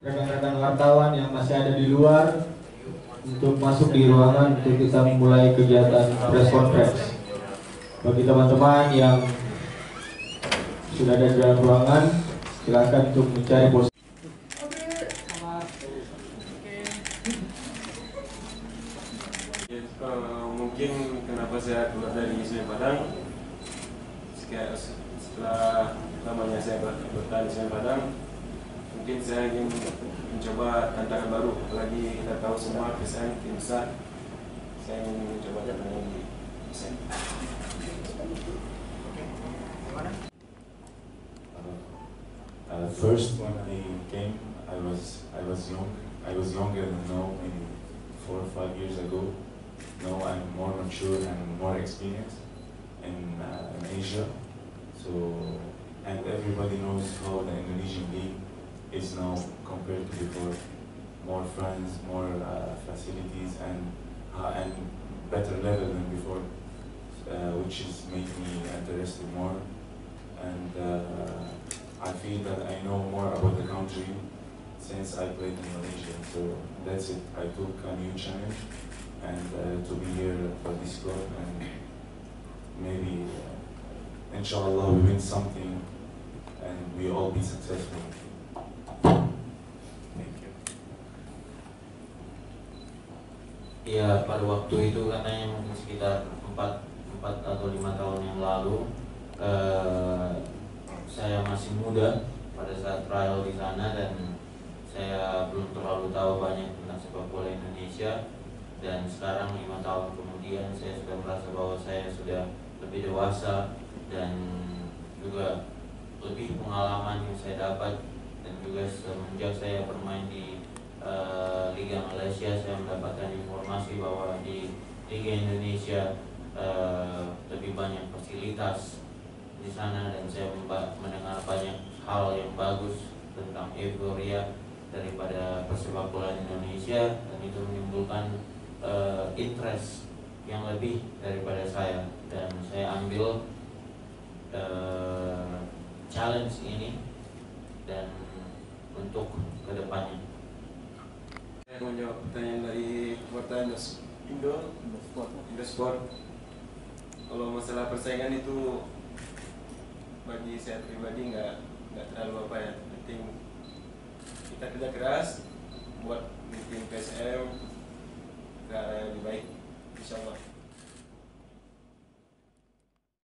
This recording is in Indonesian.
rekan-rekan wartawan yang masih ada di luar untuk masuk di ruangan untuk kita memulai kegiatan press conference. Bagi teman-teman yang sudah ada di dalam ruangan, silakan untuk mencari posisi. Mungkin kenapa saya keluar dari Semen Padang, setelah lamanya saya bertahan di Semen Padang, mungkin saya ingin mencoba tantangan baru. Apalagi kita tahu semua PSM tim besar, saya ingin mencoba tantangan di PSM. First, when I came, I was young. I was younger than now, maybe 4 or 5 years ago. Now I'm more mature and more experienced in Asia. So, and everybody knows how the Indonesian league is now compared to before. More friends, more facilities, and better level than before, which is made me interested more. And I feel that I know more about the country since I played in Malaysia. So that's it. I took a new challenge and to be here for this club, and maybe inshallah we win something and we all be successful. Thank you. Ya, pada waktu itu katanya mungkin sekitar 4 atau 5 tahun yang lalu, saya masih muda pada saat trial di sana dan saya belum terlalu tahu banyak tentang sepak bola Indonesia. Dan sekarang 5 tahun kemudian saya sudah merasa bahwa saya sudah lebih dewasa dan juga lebih pengalaman yang saya dapat, dan juga semenjak saya bermain di Liga Malaysia, saya mendapatkan informasi bahwa di Liga Indonesia lebih banyak fasilitas di sana, dan saya mendengar banyak hal yang bagus tentang euforia daripada persepak bola Indonesia, dan itu menimbulkan interest yang lebih daripada saya, dan saya ambil challenge ini dan untuk kedepannya. Saya mau jawab pertanyaan dari wartawan Indo Sport. Kalau masalah persaingan itu bagi saya pribadi nggak terlalu apa ya. Penting kita kerja keras buat bikin PSM ke arah yang lebih baik, insyaallah.